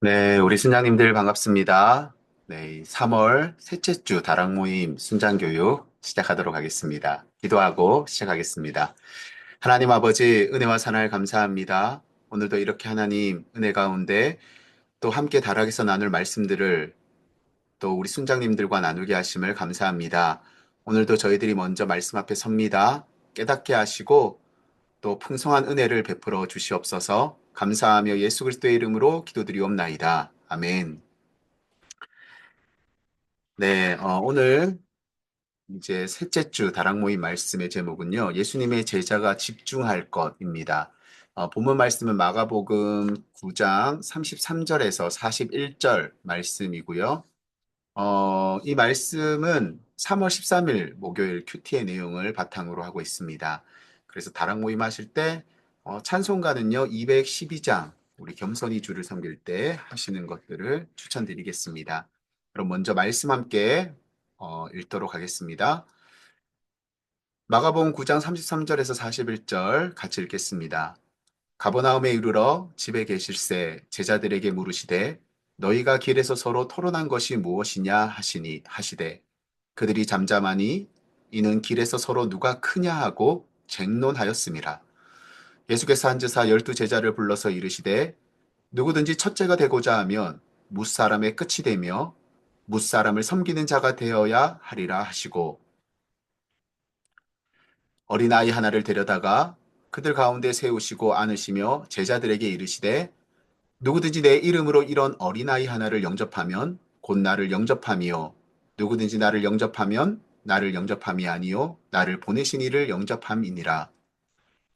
네, 우리 순장님들 반갑습니다. 네, 3월 셋째 주 다락 모임 순장교육 시작하도록 하겠습니다. 기도하고 시작하겠습니다. 하나님 아버지, 은혜와 사랑을 감사합니다. 오늘도 이렇게 하나님 은혜 가운데 또 함께 다락에서 나눌 말씀들을 또 우리 순장님들과 나누게 하심을 감사합니다. 오늘도 저희들이 먼저 말씀 앞에 섭니다. 깨닫게 하시고 또 풍성한 은혜를 베풀어 주시옵소서. 감사하며 예수 그리스도의 이름으로 기도드리옵나이다. 아멘. 네, 오늘 이제 셋째 주 다락 모임 말씀의 제목은요, 예수님의 제자가 집중할 것입니다. 본문 말씀은 마가복음 9장 33절에서 41절 말씀이고요. 이 말씀은 3월 13일 목요일 큐티의 내용을 바탕으로 하고 있습니다. 그래서 다락 모임 하실 때 찬송가는요, 212장 우리 겸손히 주를 섬길 때 하시는 것들을 추천드리겠습니다. 그럼 먼저 말씀 함께 읽도록 하겠습니다. 마가복음 9장 33절에서 41절 같이 읽겠습니다. 가버나움에 이르러 집에 계실새 제자들에게 물으시되 너희가 길에서 서로 토론한 것이 무엇이냐 하시되 그들이 잠잠하니 이는 길에서 서로 누가 크냐 하고 쟁론하였음이라. 예수께서 앉으사 열두 제자를 불러서 이르시되 누구든지 첫째가 되고자 하면 뭇사람의 끝이 되며 뭇사람을 섬기는 자가 되어야 하리라 하시고 어린아이 하나를 데려다가 그들 가운데 세우시고 안으시며 제자들에게 이르시되 누구든지 내 이름으로 이런 어린아이 하나를 영접하면 곧 나를 영접함이요 누구든지 나를 영접하면 나를 영접함이 아니요 나를 보내신 이를 영접함이니라.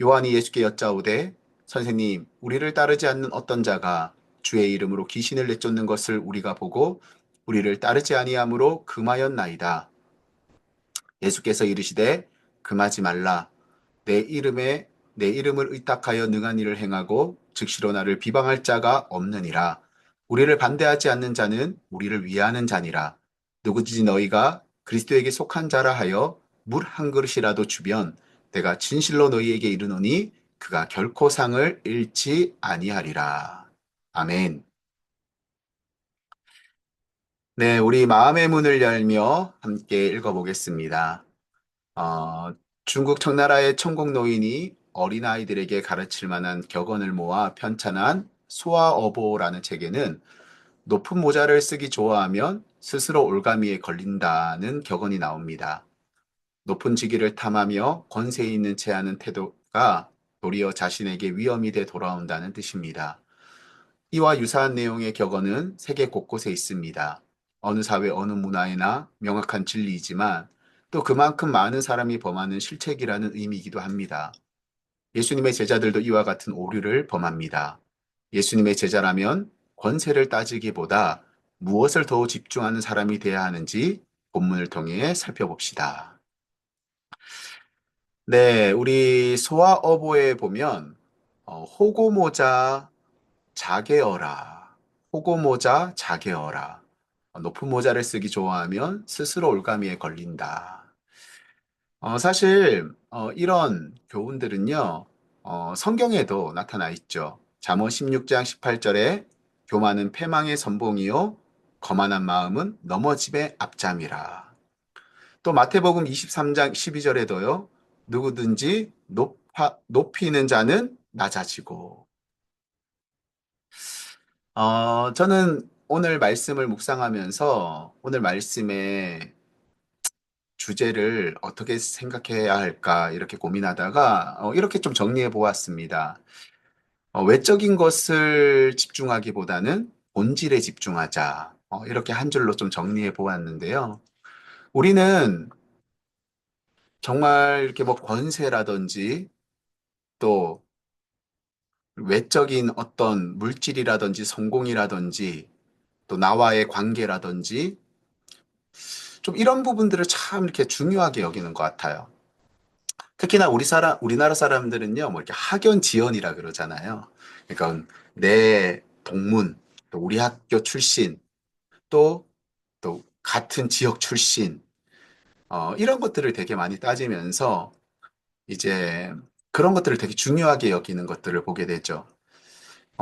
요한이 예수께 여짜오되 선생님 우리를 따르지 않는 어떤 자가 주의 이름으로 귀신을 내쫓는 것을 우리가 보고 우리를 따르지 아니하므로 금하였나이다. 예수께서 이르시되 금하지 말라. 내 이름을 의탁하여 능한 일을 행하고 즉시로 나를 비방할 자가 없느니라. 우리를 반대하지 않는 자는 우리를 위하는 자니라. 누구든지 너희가 그리스도에게 속한 자라 하여 물 한 그릇이라도 주면 내가 진실로 너희에게 이르노니 그가 결코 상을 잃지 아니하리라. 아멘. 네, 우리 마음의 문을 열며 함께 읽어보겠습니다. 중국 청나라의 천국 노인이 어린아이들에게 가르칠 만한 격언을 모아 편찬한 소아어보라는 책에는 높은 모자를 쓰기 좋아하면 스스로 올가미에 걸린다는 격언이 나옵니다. 높은 직위를 탐하며 권세 있는 채 하는 태도가 도리어 자신에게 위험이 돼 돌아온다는 뜻입니다. 이와 유사한 내용의 격언은 세계 곳곳에 있습니다. 어느 사회, 어느 문화에나 명확한 진리이지만 또 그만큼 많은 사람이 범하는 실책이라는 의미이기도 합니다. 예수님의 제자들도 이와 같은 오류를 범합니다. 예수님의 제자라면 권세를 따지기보다 무엇을 더 집중하는 사람이 되어야 하는지 본문을 통해 살펴봅시다. 네, 우리 소아어보에 보면 호고모자 자게어라. 호고모자 자게어라. 높은 모자를 쓰기 좋아하면 스스로 올가미에 걸린다. 사실 이런 교훈들은요. 성경에도 나타나 있죠. 잠언 16장 18절에 교만은 패망의 선봉이요 거만한 마음은 넘어짐의 앞잠이라. 또 마태복음 23장 12절에도요. 누구든지 높이는 자는 낮아지고. 저는 오늘 말씀을 묵상하면서 오늘 말씀의 주제를 어떻게 생각해야 할까 이렇게 고민하다가 이렇게 좀 정리해 보았습니다. 외적인 것을 집중하기보다는 본질에 집중하자. 이렇게 한 줄로 좀 정리해 보았는데요. 우리는 정말 이렇게 뭐 권세라든지 또 외적인 어떤 물질이라든지 성공이라든지 또 나와의 관계라든지 좀 이런 부분들을 참 이렇게 중요하게 여기는 것 같아요. 특히나 우리나라 사람들은요, 뭐 이렇게 학연지연이라 그러잖아요. 그러니까 내 동문, 또 우리 학교 출신, 또, 또 같은 지역 출신, 이런 것들을 되게 많이 따지면서 이제 그런 것들을 되게 중요하게 여기는 것들을 보게 되죠.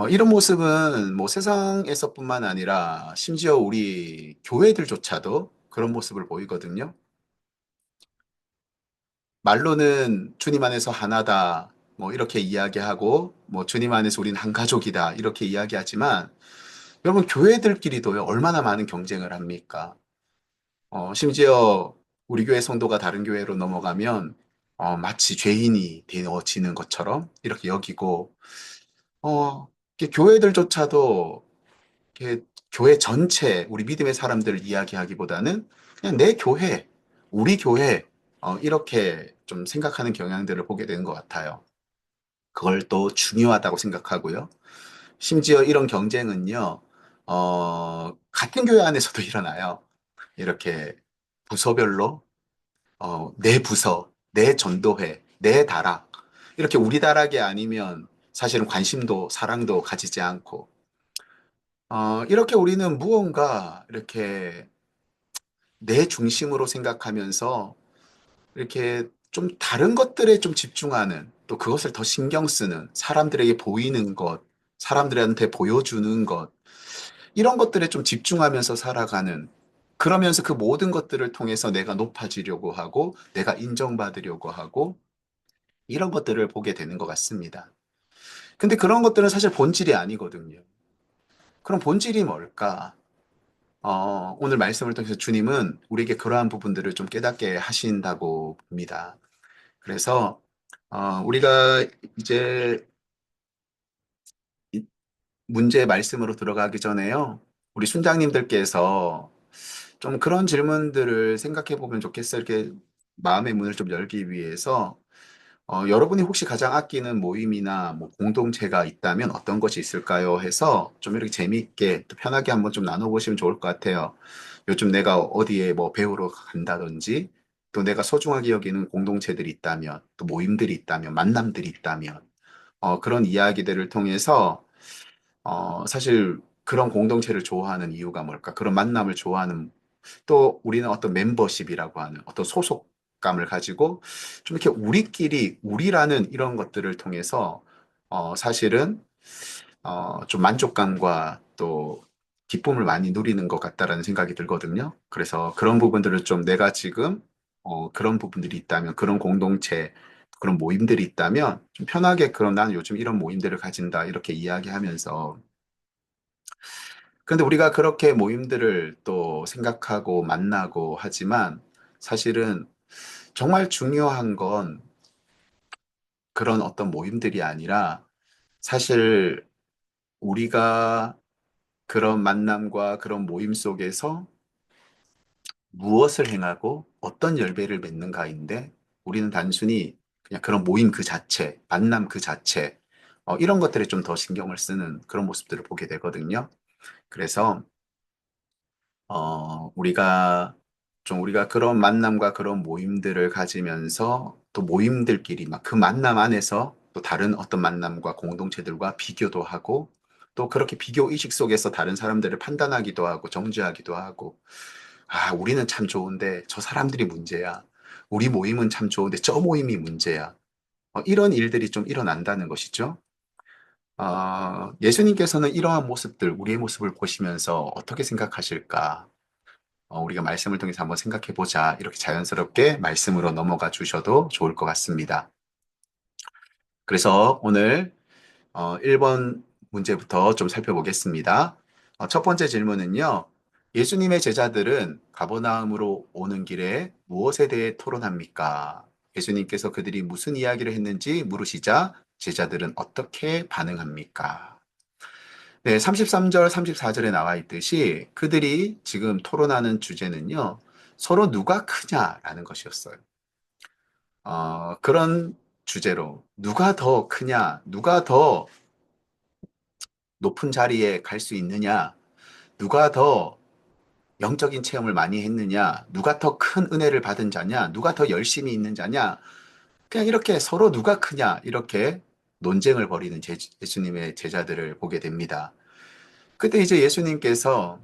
이런 모습은 뭐 세상에서뿐만 아니라 심지어 우리 교회들조차도 그런 모습을 보이거든요. 말로는 주님 안에서 하나다, 뭐 이렇게 이야기하고, 뭐 주님 안에서 우린 한 가족이다, 이렇게 이야기하지만, 여러분 교회들끼리도요, 얼마나 많은 경쟁을 합니까? 심지어 우리 교회 성도가 다른 교회로 넘어가면, 마치 죄인이 되어지는 것처럼 이렇게 여기고, 이렇게 교회들조차도 이렇게 교회 전체, 우리 믿음의 사람들을 이야기하기보다는 그냥 내 교회, 우리 교회, 이렇게 좀 생각하는 경향들을 보게 되는 것 같아요. 그걸 또 중요하다고 생각하고요. 심지어 이런 경쟁은요, 같은 교회 안에서도 일어나요. 이렇게 부서별로, 내 부서, 내 전도회, 내 다락, 이렇게 우리 다락이 아니면 사실은 관심도 사랑도 가지지 않고, 이렇게 우리는 무언가 이렇게 내 중심으로 생각하면서 이렇게 좀 다른 것들에 좀 집중하는 또 그것을 더 신경 쓰는 사람들에게 보이는 것, 사람들한테 보여주는 것, 이런 것들에 좀 집중하면서 살아가는 그러면서 그 모든 것들을 통해서 내가 높아지려고 하고 내가 인정받으려고 하고 이런 것들을 보게 되는 것 같습니다. 근데 그런 것들은 사실 본질이 아니거든요. 그럼 본질이 뭘까? 오늘 말씀을 통해서 주님은 우리에게 그러한 부분들을 좀 깨닫게 하신다고 봅니다. 그래서, 우리가 이제 이 문제 말씀으로 들어가기 전에요. 우리 순장님들께서 좀 그런 질문들을 생각해 보면 좋겠어요. 이렇게 마음의 문을 좀 열기 위해서 여러분이 혹시 가장 아끼는 모임이나 뭐 공동체가 있다면 어떤 것이 있을까요? 해서 좀 이렇게 재미있게 또 편하게 한번 좀 나눠보시면 좋을 것 같아요. 요즘 내가 어디에 뭐 배우러 간다든지 또 내가 소중하게 여기는 공동체들이 있다면 또 모임들이 있다면 만남들이 있다면 그런 이야기들을 통해서 사실 그런 공동체를 좋아하는 이유가 뭘까? 그런 만남을 좋아하는 또 우리는 어떤 멤버십이라고 하는 어떤 소속감을 가지고 좀 이렇게 우리끼리 우리라는 이런 것들을 통해서 사실은 좀 만족감과 또 기쁨을 많이 누리는 것 같다라는 생각이 들거든요. 그래서 그런 부분들을 좀 내가 지금 그런 부분들이 있다면 그런 공동체 그런 모임들이 있다면 좀 편하게 그럼 나는 요즘 이런 모임들을 가진다 이렇게 이야기하면서 근데 우리가 그렇게 모임들을 또 생각하고 만나고 하지만 사실은 정말 중요한 건 그런 어떤 모임들이 아니라 사실 우리가 그런 만남과 그런 모임 속에서 무엇을 행하고 어떤 열매를 맺는가인데 우리는 단순히 그냥 그런 모임 그 자체, 만남 그 자체, 이런 것들에 좀 더 신경을 쓰는 그런 모습들을 보게 되거든요. 그래서 우리가 그런 만남과 그런 모임들을 가지면서 또 모임들끼리 막 그 만남 안에서 또 다른 어떤 만남과 공동체들과 비교도 하고 또 그렇게 비교 의식 속에서 다른 사람들을 판단하기도 하고 정죄하기도 하고 아, 우리는 참 좋은데 저 사람들이 문제야. 우리 모임은 참 좋은데 저 모임이 문제야. 이런 일들이 좀 일어난다는 것이죠. 예수님께서는 이러한 모습들, 우리의 모습을 보시면서 어떻게 생각하실까? 우리가 말씀을 통해서 한번 생각해 보자. 이렇게 자연스럽게 말씀으로 넘어가 주셔도 좋을 것 같습니다. 그래서 오늘 1번 문제부터 좀 살펴보겠습니다. 첫 번째 질문은요. 예수님의 제자들은 가버나움으로 오는 길에 무엇에 대해 토론합니까? 예수님께서 그들이 무슨 이야기를 했는지 물으시자 제자들은 어떻게 반응합니까? 네, 33절, 34절에 나와 있듯이 그들이 지금 토론하는 주제는요, 서로 누가 크냐라는 것이었어요. 그런 주제로 누가 더 크냐, 누가 더 높은 자리에 갈 수 있느냐, 누가 더 영적인 체험을 많이 했느냐, 누가 더 큰 은혜를 받은 자냐, 누가 더 열심히 있는 자냐, 그냥 이렇게 서로 누가 크냐, 이렇게 논쟁을 벌이는 예수님의 제자들을 보게 됩니다. 그때 이제 예수님께서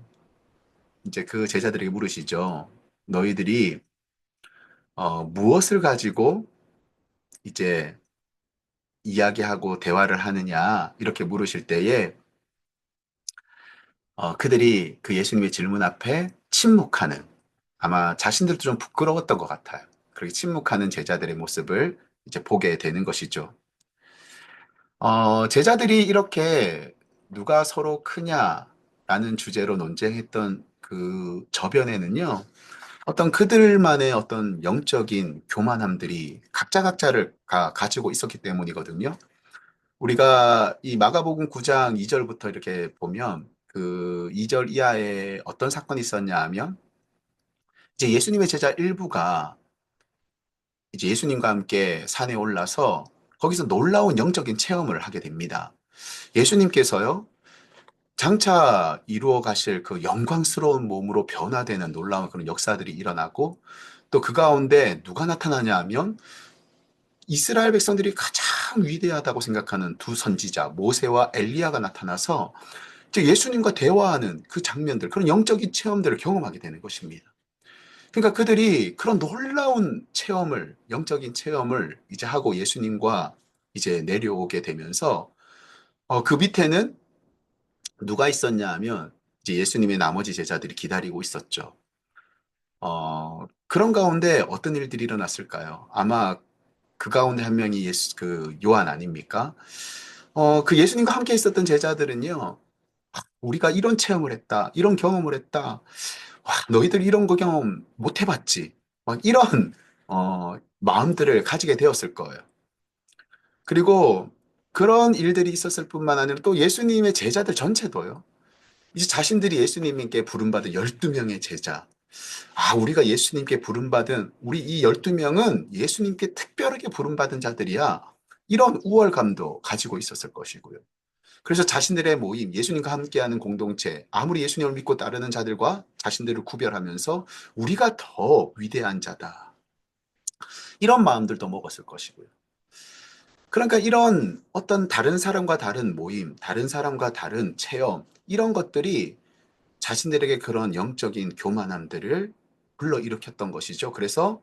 이제 그 제자들에게 물으시죠. 너희들이 무엇을 가지고 이제 이야기하고 대화를 하느냐 이렇게 물으실 때에 그들이 그 예수님의 질문 앞에 침묵하는 아마 자신들도 좀 부끄러웠던 것 같아요. 그렇게 침묵하는 제자들의 모습을 이제 보게 되는 것이죠. 제자들이 이렇게 누가 서로 크냐라는 주제로 논쟁했던 그 저변에는요, 어떤 그들만의 어떤 영적인 교만함들이 각자 각자를 가지고 있었기 때문이거든요. 우리가 이 마가복음 9장 2절부터 이렇게 보면 그 2절 이하에 어떤 사건이 있었냐 하면 이제 예수님의 제자 일부가 이제 예수님과 함께 산에 올라서 거기서 놀라운 영적인 체험을 하게 됩니다. 예수님께서요, 장차 이루어 가실 그 영광스러운 몸으로 변화되는 놀라운 그런 역사들이 일어나고 또 그 가운데 누가 나타나냐 하면 이스라엘 백성들이 가장 위대하다고 생각하는 두 선지자 모세와 엘리야가 나타나서 이제 예수님과 대화하는 그 장면들, 그런 영적인 체험들을 경험하게 되는 것입니다. 그러니까 그들이 그런 놀라운 체험을, 영적인 체험을 이제 하고 예수님과 이제 내려오게 되면서 그 밑에는 누가 있었냐 하면 이제 예수님의 나머지 제자들이 기다리고 있었죠. 그런 가운데 어떤 일들이 일어났을까요? 아마 그 가운데 한 명이 그 요한 아닙니까? 그 예수님과 함께 있었던 제자들은요, 우리가 이런 체험을 했다, 이런 경험을 했다. 와, 너희들 이런 거 경험 못 해봤지. 막 이런, 마음들을 가지게 되었을 거예요. 그리고 그런 일들이 있었을 뿐만 아니라 또 예수님의 제자들 전체도요. 이제 자신들이 예수님께 부름받은 12명의 제자. 아, 우리가 예수님께 부름받은, 우리 이 12명은 예수님께 특별하게 부름받은 자들이야. 이런 우월감도 가지고 있었을 것이고요. 그래서 자신들의 모임, 예수님과 함께하는 공동체, 아무리 예수님을 믿고 따르는 자들과 자신들을 구별하면서 우리가 더 위대한 자다. 이런 마음들도 먹었을 것이고요. 그러니까 이런 어떤 다른 사람과 다른 모임, 다른 사람과 다른 체험, 이런 것들이 자신들에게 그런 영적인 교만함들을 불러일으켰던 것이죠. 그래서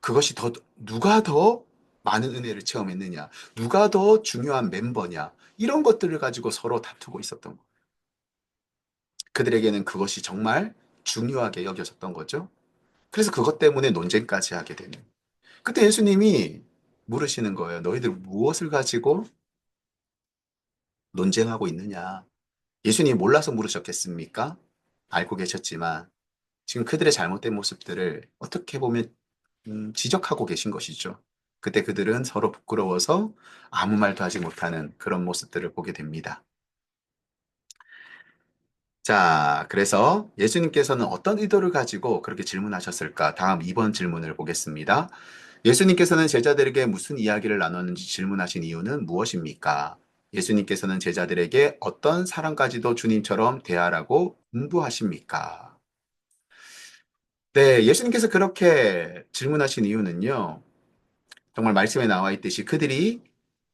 그것이 누가 더 많은 은혜를 체험했느냐, 누가 더 중요한 멤버냐, 이런 것들을 가지고 서로 다투고 있었던 거예요. 그들에게는 그것이 정말 중요하게 여겨졌던 거죠. 그래서 그것 때문에 논쟁까지 하게 되는. 그때 예수님이 물으시는 거예요. 너희들 무엇을 가지고 논쟁하고 있느냐? 예수님이 몰라서 물으셨겠습니까? 알고 계셨지만 지금 그들의 잘못된 모습들을 어떻게 보면 지적하고 계신 것이죠. 그때 그들은 서로 부끄러워서 아무 말도 하지 못하는 그런 모습들을 보게 됩니다. 자, 그래서 예수님께서는 어떤 의도를 가지고 그렇게 질문하셨을까? 다음 2번 질문을 보겠습니다. 예수님께서는 제자들에게 무슨 이야기를 나눴는지 질문하신 이유는 무엇입니까? 예수님께서는 제자들에게 어떤 사람까지도 주님처럼 대하라고 분부하십니까? 네, 예수님께서 그렇게 질문하신 이유는요, 정말 말씀에 나와 있듯이 그들이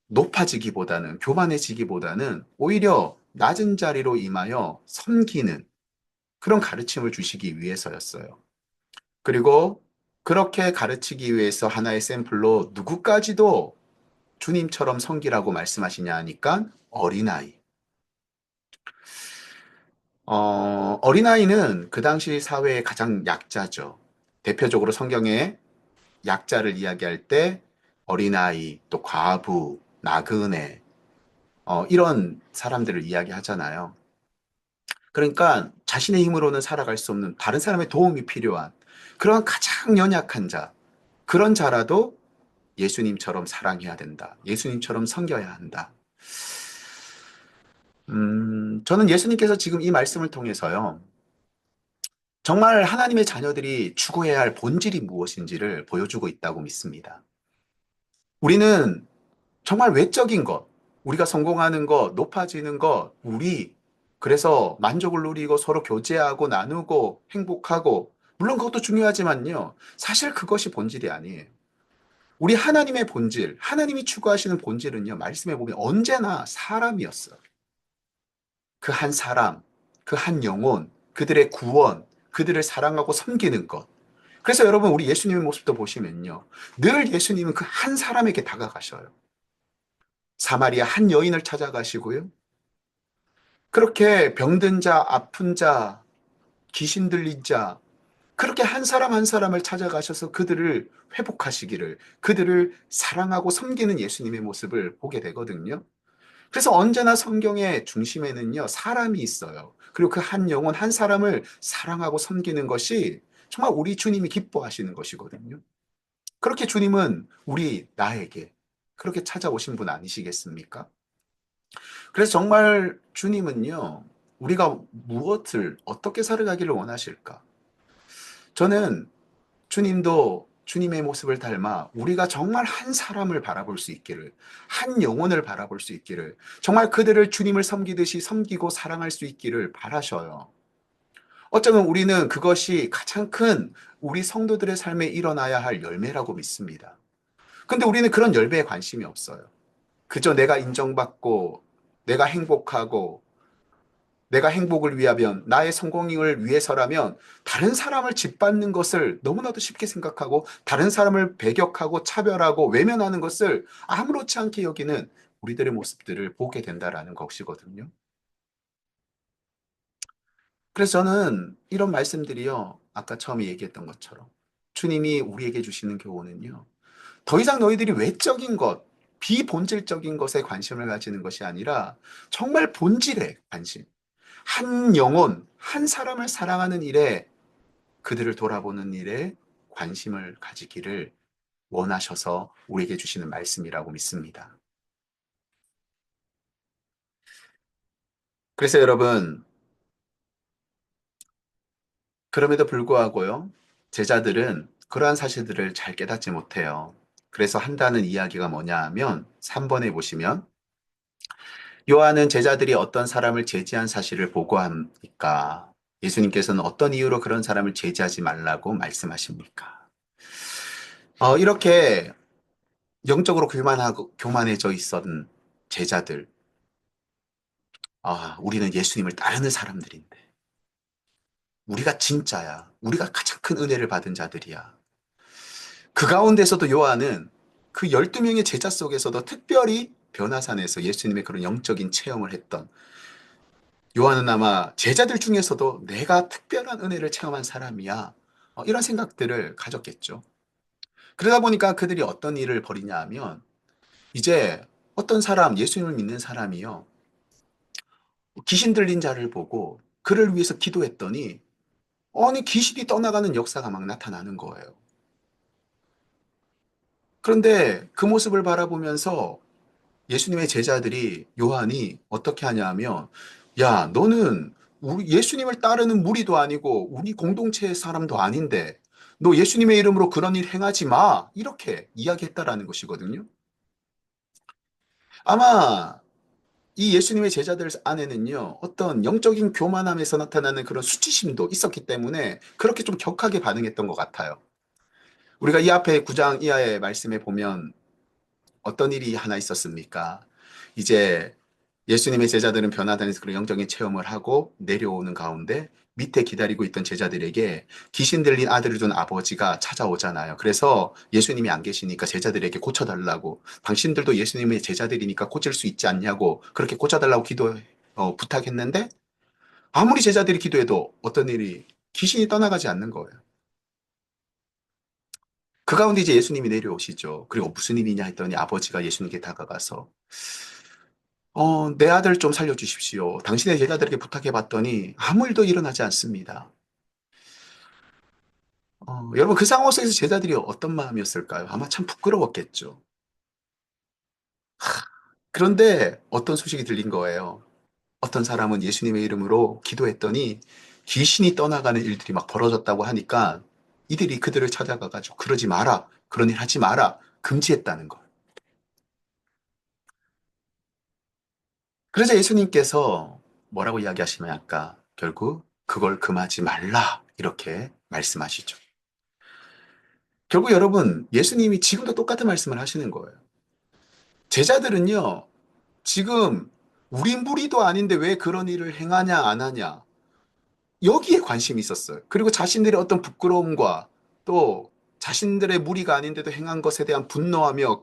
높아지기보다는, 교만해지기보다는 오히려 낮은 자리로 임하여 섬기는 그런 가르침을 주시기 위해서였어요. 그리고 그렇게 가르치기 위해서 하나의 샘플로 누구까지도 주님처럼 섬기라고 말씀하시냐 하니까 어린아이. 어린아이는 그 당시 사회의 가장 약자죠. 대표적으로 성경에 약자를 이야기할 때 어린아이, 또 과부, 나그네, 이런 사람들을 이야기하잖아요. 그러니까 자신의 힘으로는 살아갈 수 없는 다른 사람의 도움이 필요한 그런 가장 연약한 자, 그런 자라도 예수님처럼 사랑해야 된다. 예수님처럼 섬겨야 한다. 저는 예수님께서 지금 이 말씀을 통해서요. 정말 하나님의 자녀들이 추구해야 할 본질이 무엇인지를 보여주고 있다고 믿습니다. 우리는 정말 외적인 것, 우리가 성공하는 것, 높아지는 것, 그래서 만족을 누리고 서로 교제하고 나누고 행복하고, 물론 그것도 중요하지만요. 사실 그것이 본질이 아니에요. 우리 하나님의 본질, 하나님이 추구하시는 본질은요, 말씀해 보면 언제나 사람이었어요. 그 한 사람, 그 한 영혼, 그들의 구원, 그들을 사랑하고 섬기는 것. 그래서 여러분, 우리 예수님의 모습도 보시면요. 늘 예수님은 그 한 사람에게 다가가셔요. 사마리아 한 여인을 찾아가시고요. 그렇게 병든 자, 아픈 자, 귀신 들린 자, 그렇게 한 사람 한 사람을 찾아가셔서 그들을 회복하시기를, 그들을 사랑하고 섬기는 예수님의 모습을 보게 되거든요. 그래서 언제나 성경의 중심에는요, 사람이 있어요. 그리고 그 한 영혼, 한 사람을 사랑하고 섬기는 것이 정말 우리 주님이 기뻐하시는 것이거든요. 그렇게 주님은 나에게 그렇게 찾아오신 분 아니시겠습니까? 그래서 정말 주님은요, 우리가 무엇을 어떻게 살아가기를 원하실까? 저는 주님도 주님의 모습을 닮아 우리가 정말 한 사람을 바라볼 수 있기를, 한 영혼을 바라볼 수 있기를, 정말 그들을 주님을 섬기듯이 섬기고 사랑할 수 있기를 바라셔요. 어쩌면 우리는 그것이 가장 큰 우리 성도들의 삶에 일어나야 할 열매라고 믿습니다. 근데 우리는 그런 열매에 관심이 없어요. 그저 내가 인정받고, 내가 행복하고, 내가 행복을 위하면, 나의 성공을 위해서라면 다른 사람을 짓밟는 것을 너무나도 쉽게 생각하고 다른 사람을 배격하고 차별하고 외면하는 것을 아무렇지 않게 여기는 우리들의 모습들을 보게 된다라는 것이거든요. 그래서 저는 이런 말씀들이요. 아까 처음에 얘기했던 것처럼 주님이 우리에게 주시는 교훈은요. 더 이상 너희들이 외적인 것, 비본질적인 것에 관심을 가지는 것이 아니라 정말 본질에 관심. 한 영혼, 한 사람을 사랑하는 일에 그들을 돌아보는 일에 관심을 가지기를 원하셔서 우리에게 주시는 말씀이라고 믿습니다. 그래서 여러분, 그럼에도 불구하고요, 제자들은 그러한 사실들을 잘 깨닫지 못해요. 그래서 한다는 이야기가 뭐냐 하면 3번에 보시면 요한은 제자들이 어떤 사람을 제지한 사실을 보고하니까 예수님께서는 어떤 이유로 그런 사람을 제지하지 말라고 말씀하십니까? 이렇게 영적으로 교만해져 있었던 제자들, 우리는 예수님을 따르는 사람들인데, 우리가 진짜야. 우리가 가장 큰 은혜를 받은 자들이야. 그 가운데서도 요한은 그 12명의 제자 속에서도 특별히 변화산에서 예수님의 그런 영적인 체험을 했던 요한은 아마 제자들 중에서도 내가 특별한 은혜를 체험한 사람이야. 이런 생각들을 가졌겠죠. 그러다 보니까 그들이 어떤 일을 벌이냐 하면 이제 어떤 사람, 예수님을 믿는 사람이요. 귀신 들린 자를 보고 그를 위해서 기도했더니 아니 귀신이 떠나가는 역사가 막 나타나는 거예요. 그런데 그 모습을 바라보면서 예수님의 제자들이 요한이 어떻게 하냐 하면 야, 너는 우리 예수님을 따르는 무리도 아니고 우리 공동체의 사람도 아닌데 너 예수님의 이름으로 그런 일 행하지 마. 이렇게 이야기했다라는 것이거든요. 아마 이 예수님의 제자들 안에는요, 어떤 영적인 교만함에서 나타나는 그런 수치심도 있었기 때문에 그렇게 좀 격하게 반응했던 것 같아요. 우리가 이 앞에 9장 이하의 말씀에 보면 어떤 일이 하나 있었습니까? 이제 예수님의 제자들은 변화단에서 그런 영적인 체험을 하고 내려오는 가운데 밑에 기다리고 있던 제자들에게 귀신 들린 아들을 둔 아버지가 찾아오잖아요. 그래서 예수님이 안 계시니까 제자들에게 고쳐달라고 당신들도 예수님의 제자들이니까 고칠 수 있지 않냐고 그렇게 고쳐달라고 부탁했는데 아무리 제자들이 기도해도 어떤 일이 귀신이 떠나가지 않는 거예요. 그 가운데 이제 예수님이 내려오시죠. 그리고 무슨 일이냐 했더니 아버지가 예수님께 다가가서 내 아들 좀 살려주십시오. 당신의 제자들에게 부탁해봤더니 아무 일도 일어나지 않습니다. 여러분 그 상황 속에서 제자들이 어떤 마음이었을까요? 아마 참 부끄러웠겠죠. 그런데 어떤 소식이 들린 거예요. 어떤 사람은 예수님의 이름으로 기도했더니 귀신이 떠나가는 일들이 막 벌어졌다고 하니까 이들이 그들을 찾아가가지고 그러지 마라. 그런 일 하지 마라. 금지했다는 거. 그래서 예수님께서 뭐라고 이야기하시면 아까 결국 그걸 금하지 말라. 이렇게 말씀하시죠. 결국 여러분, 예수님이 지금도 똑같은 말씀을 하시는 거예요. 제자들은요, 지금 우리 무리도 아닌데 왜 그런 일을 행하냐, 안 하냐. 여기에 관심이 있었어요. 그리고 자신들의 어떤 부끄러움과 또 자신들의 무리가 아닌데도 행한 것에 대한 분노하며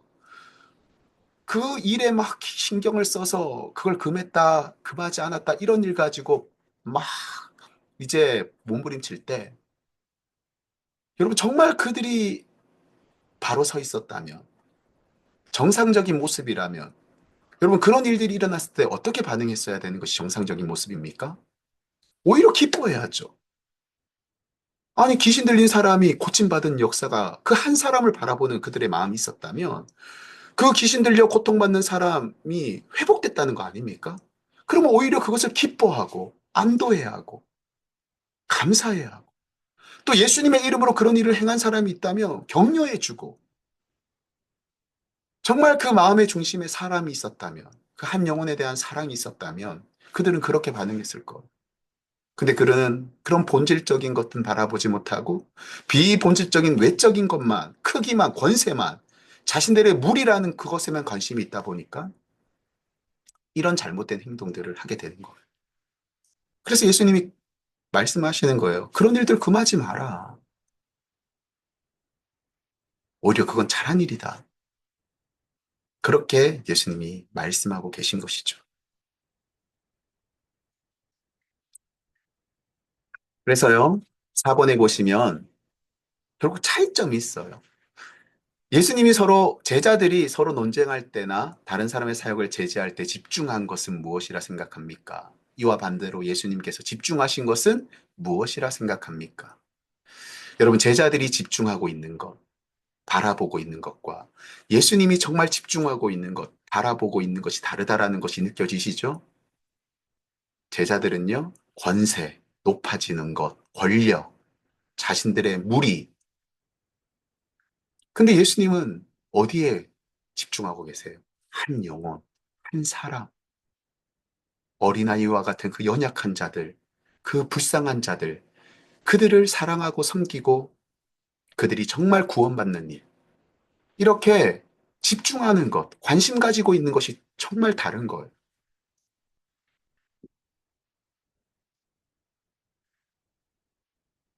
그 일에 막 신경을 써서 그걸 금했다, 금하지 않았다, 이런 일 가지고 막 이제 몸부림칠 때, 여러분 정말 그들이 바로 서 있었다면, 정상적인 모습이라면, 여러분 그런 일들이 일어났을 때 어떻게 반응했어야 되는 것이 정상적인 모습입니까? 오히려 기뻐해야죠. 아니, 귀신 들린 사람이 고침받은 역사가 그 한 사람을 바라보는 그들의 마음이 있었다면, 그 귀신 들려 고통받는 사람이 회복됐다는 거 아닙니까? 그러면 오히려 그것을 기뻐하고, 안도해야 하고, 감사해야 하고, 또 예수님의 이름으로 그런 일을 행한 사람이 있다면 격려해주고, 정말 그 마음의 중심에 사람이 있었다면, 그 한 영혼에 대한 사랑이 있었다면, 그들은 그렇게 반응했을 거예요. 근데 그들은 그런 본질적인 것은 바라보지 못하고 비본질적인 외적인 것만, 크기만, 권세만, 자신들의 무리라는 그것에만 관심이 있다 보니까 이런 잘못된 행동들을 하게 되는 거예요. 그래서 예수님이 말씀하시는 거예요. 그런 일들 금하지 마라. 오히려 그건 잘한 일이다. 그렇게 예수님이 말씀하고 계신 것이죠. 그래서요, 4번에 보시면 결국 차이점이 있어요. 예수님이 제자들이 서로 논쟁할 때나 다른 사람의 사역을 제지할 때 집중한 것은 무엇이라 생각합니까? 이와 반대로 예수님께서 집중하신 것은 무엇이라 생각합니까? 여러분, 제자들이 집중하고 있는 것, 바라보고 있는 것과 예수님이 정말 집중하고 있는 것, 바라보고 있는 것이 다르다라는 것이 느껴지시죠? 제자들은요, 권세, 높아지는 것, 권력, 자신들의 무리. 근데 예수님은 어디에 집중하고 계세요? 한 영혼, 한 사람, 어린아이와 같은 그 연약한 자들, 그 불쌍한 자들, 그들을 사랑하고 섬기고 그들이 정말 구원받는 일. 이렇게 집중하는 것, 관심 가지고 있는 것이 정말 다른 거예요.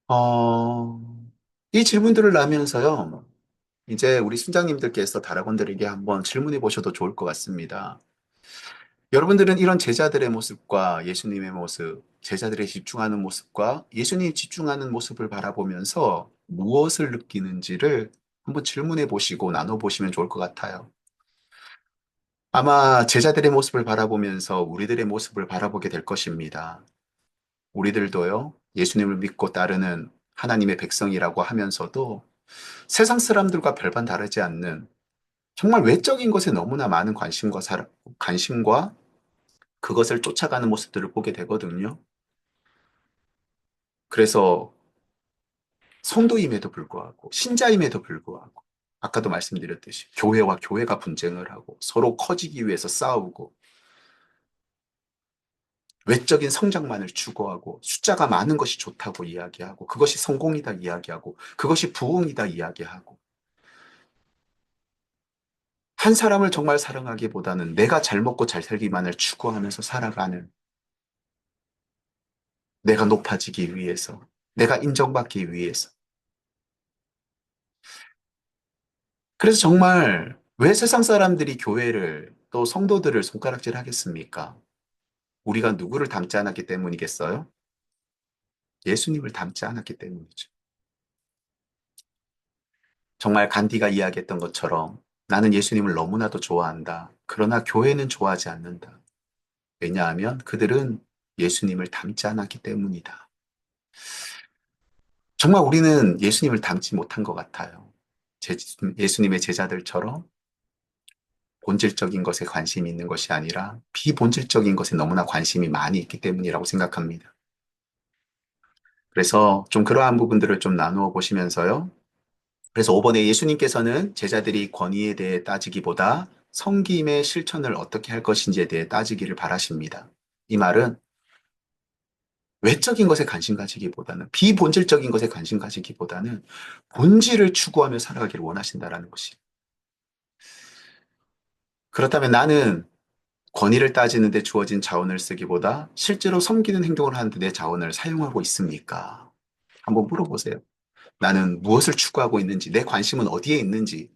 어, 이 질문들을 하면서요, 이제 우리 순장님들께서 다락원들에게 한번 질문해 보셔도 좋을 것 같습니다. 여러분들은 이런 제자들의 모습과 예수님의 모습, 제자들의 집중하는 모습과 예수님이 집중하는 모습을 바라보면서 무엇을 느끼는지를 한번 질문해 보시고 나눠 보시면 좋을 것 같아요. 아마 제자들의 모습을 바라보면서 우리들의 모습을 바라보게 될 것입니다. 우리들도요, 예수님을 믿고 따르는 하나님의 백성이라고 하면서도 세상 사람들과 별반 다르지 않는 정말 외적인 것에 너무나 많은 관심과 그것을 쫓아가는 모습들을 보게 되거든요. 그래서 성도임에도 불구하고, 신자임에도 불구하고, 아까도 말씀드렸듯이 교회와 교회가 분쟁을 하고 서로 커지기 위해서 싸우고 외적인 성장만을 추구하고 숫자가 많은 것이 좋다고 이야기하고 그것이 성공이다 이야기하고 그것이 부흥이다 이야기하고 한 사람을 정말 사랑하기보다는 내가 잘 먹고 잘 살기만을 추구하면서 살아가는 내가 높아지기 위해서 내가 인정받기 위해서 그래서 정말 왜 세상 사람들이 교회를 또 성도들을 손가락질 하겠습니까? 우리가 누구를 닮지 않았기 때문이겠어요? 예수님을 닮지 않았기 때문이죠. 정말 간디가 이야기했던 것처럼 나는 예수님을 너무나도 좋아한다. 그러나 교회는 좋아하지 않는다. 왜냐하면 그들은 예수님을 닮지 않았기 때문이다. 정말 우리는 예수님을 닮지 못한 것 같아요. 예수님의 제자들처럼 본질적인 것에 관심이 있는 것이 아니라 비본질적인 것에 너무나 관심이 많이 있기 때문이라고 생각합니다. 그래서 좀 그러한 부분들을 좀 나누어 보시면서요. 그래서 5번에 예수님께서는 제자들이 권위에 대해 따지기보다 섬김의 실천을 어떻게 할 것인지에 대해 따지기를 바라십니다. 이 말은 외적인 것에 관심 가지기보다는 비본질적인 것에 관심 가지기보다는 본질을 추구하며 살아가기를 원하신다라는 것이. 그렇다면 나는 권위를 따지는데 주어진 자원을 쓰기보다 실제로 섬기는 행동을 하는데 내 자원을 사용하고 있습니까? 한번 물어보세요. 나는 무엇을 추구하고 있는지, 내 관심은 어디에 있는지,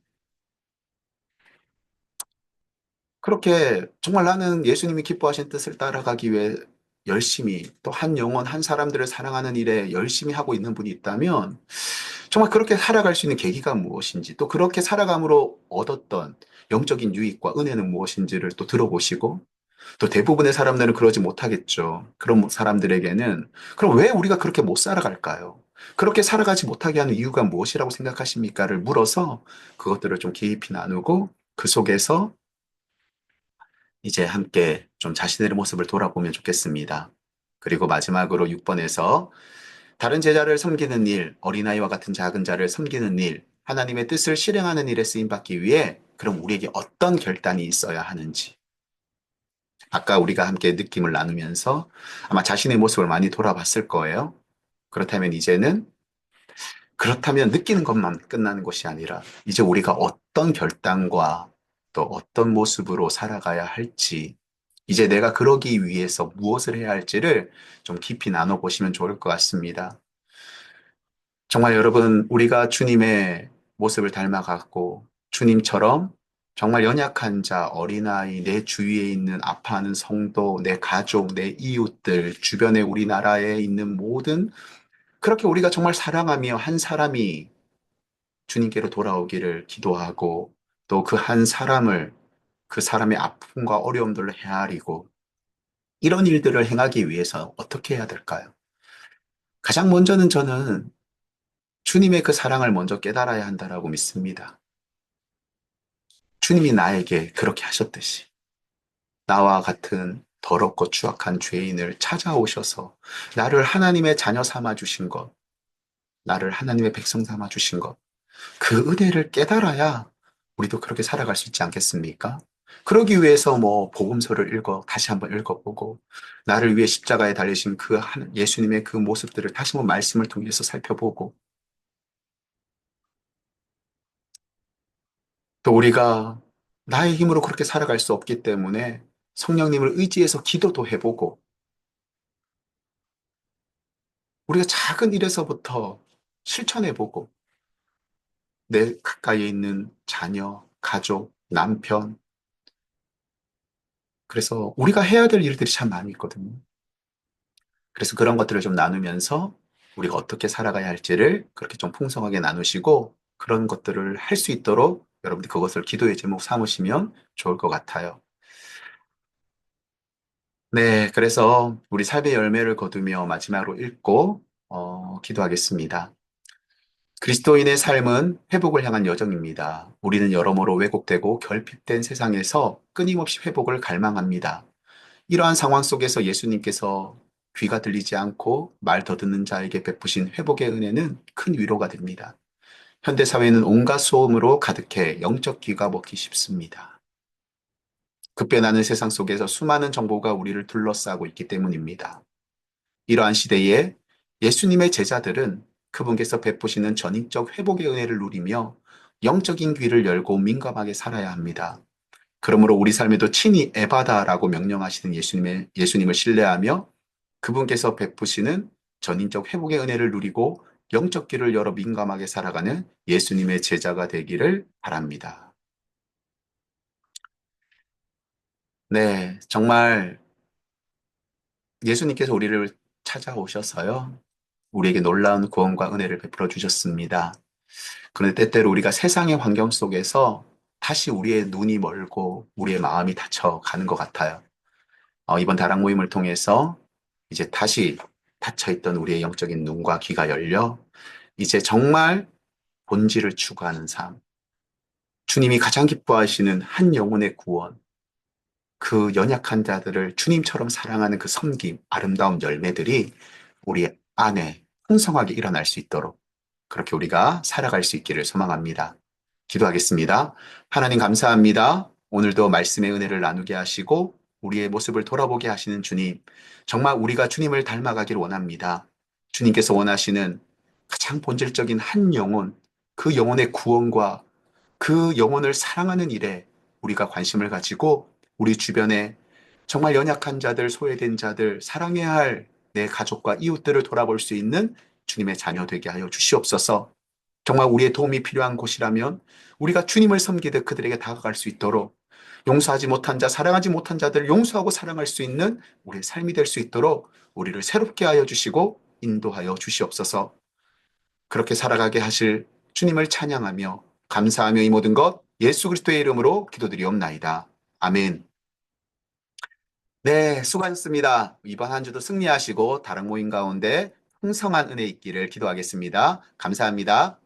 그렇게 정말 나는 예수님이 기뻐하신 뜻을 따라가기 위해 열심히 또 한 영혼, 한 사람들을 사랑하는 일에 열심히 하고 있는 분이 있다면 정말 그렇게 살아갈 수 있는 계기가 무엇인지 또 그렇게 살아감으로 얻었던 영적인 유익과 은혜는 무엇인지를 또 들어보시고 또 대부분의 사람들은 그러지 못하겠죠. 그런 사람들에게는 그럼 왜 우리가 그렇게 못 살아갈까요? 그렇게 살아가지 못하게 하는 이유가 무엇이라고 생각하십니까?를 물어서 그것들을 좀 깊이 나누고 그 속에서 이제 함께 좀 자신의 모습을 돌아보면 좋겠습니다. 그리고 마지막으로 6번에서 다른 제자를 섬기는 일, 어린아이와 같은 작은 자를 섬기는 일, 하나님의 뜻을 실행하는 일에 쓰임받기 위해 그럼 우리에게 어떤 결단이 있어야 하는지 아까 우리가 함께 느낌을 나누면서 아마 자신의 모습을 많이 돌아봤을 거예요. 그렇다면 이제는 그렇다면 느끼는 것만 끝나는 것이 아니라 이제 우리가 어떤 결단과 또 어떤 모습으로 살아가야 할지 이제 내가 그러기 위해서 무엇을 해야 할지를 좀 깊이 나눠보시면 좋을 것 같습니다. 정말 여러분, 우리가 주님의 모습을 닮아갔고 주님처럼 정말 연약한 자, 어린아이, 내 주위에 있는 아파하는 성도, 내 가족, 내 이웃들, 주변에 우리나라에 있는 모든 그렇게 우리가 정말 사랑하며 한 사람이 주님께로 돌아오기를 기도하고 또 그 한 사람을 그 사람의 아픔과 어려움들을 헤아리고 이런 일들을 행하기 위해서 어떻게 해야 될까요? 가장 먼저는 저는 주님의 그 사랑을 먼저 깨달아야 한다라고 믿습니다. 주님이 나에게 그렇게 하셨듯이 나와 같은 더럽고 추악한 죄인을 찾아오셔서 나를 하나님의 자녀 삼아 주신 것, 나를 하나님의 백성 삼아 주신 것, 그 은혜를 깨달아야 우리도 그렇게 살아갈 수 있지 않겠습니까? 그러기 위해서 뭐 복음서를 다시 한번 읽어보고 나를 위해 십자가에 달리신 예수님의 그 모습들을 다시 한번 말씀을 통해서 살펴보고 또 우리가 나의 힘으로 그렇게 살아갈 수 없기 때문에 성령님을 의지해서 기도도 해보고 우리가 작은 일에서부터 실천해보고 내 가까이에 있는 자녀, 가족, 남편 그래서 우리가 해야 될 일들이 참 많이 있거든요. 그래서 그런 것들을 좀 나누면서 우리가 어떻게 살아가야 할지를 그렇게 좀 풍성하게 나누시고 그런 것들을 할 수 있도록 여러분들 그것을 기도의 제목 삼으시면 좋을 것 같아요. 네, 그래서 우리 삶의 열매를 거두며 마지막으로 읽고 기도하겠습니다. 그리스도인의 삶은 회복을 향한 여정입니다. 우리는 여러모로 왜곡되고 결핍된 세상에서 끊임없이 회복을 갈망합니다. 이러한 상황 속에서 예수님께서 귀가 들리지 않고 말 더듬는 자에게 베푸신 회복의 은혜는 큰 위로가 됩니다. 현대 사회는 온갖 소음으로 가득해 영적 귀가 먹기 쉽습니다. 급변하는 세상 속에서 수많은 정보가 우리를 둘러싸고 있기 때문입니다. 이러한 시대에 예수님의 제자들은 그분께서 베푸시는 전인적 회복의 은혜를 누리며 영적인 귀를 열고 민감하게 살아야 합니다. 그러므로 우리 삶에도 친히 에바다라고 명령하시는 예수님을 신뢰하며 그분께서 베푸시는 전인적 회복의 은혜를 누리고 영적 귀를 열어 민감하게 살아가는 예수님의 제자가 되기를 바랍니다. 네, 정말 예수님께서 우리를 찾아오셔서요. 우리에게 놀라운 구원과 은혜를 베풀어 주셨습니다. 그런데 때때로 우리가 세상의 환경 속에서 다시 우리의 눈이 멀고 우리의 마음이 닫혀가는 것 같아요. 이번 다락 모임을 통해서 이제 다시 닫혀있던 우리의 영적인 눈과 귀가 열려 이제 정말 본질을 추구하는 삶, 주님이 가장 기뻐하시는 한 영혼의 구원, 그 연약한 자들을 주님처럼 사랑하는 그 섬김, 아름다운 열매들이 우리 안에 풍성하게 일어날 수 있도록 그렇게 우리가 살아갈 수 있기를 소망합니다. 기도하겠습니다. 하나님 감사합니다. 오늘도 말씀의 은혜를 나누게 하시고 우리의 모습을 돌아보게 하시는 주님, 정말 우리가 주님을 닮아가길 원합니다. 주님께서 원하시는 가장 본질적인 한 영혼, 그 영혼의 구원과 그 영혼을 사랑하는 일에 우리가 관심을 가지고 우리 주변에 정말 연약한 자들, 소외된 자들, 사랑해야 할 내 가족과 이웃들을 돌아볼 수 있는 주님의 자녀 되게 하여 주시옵소서. 정말 우리의 도움이 필요한 곳이라면 우리가 주님을 섬기듯 그들에게 다가갈 수 있도록 용서하지 못한 자, 사랑하지 못한 자들을 용서하고 사랑할 수 있는 우리의 삶이 될 수 있도록 우리를 새롭게 하여 주시고 인도하여 주시옵소서. 그렇게 살아가게 하실 주님을 찬양하며 감사하며 이 모든 것 예수 그리스도의 이름으로 기도드리옵나이다. 아멘. 네, 수고하셨습니다. 이번 한 주도 승리하시고 다른 모임 가운데 풍성한 은혜 있기를 기도하겠습니다. 감사합니다.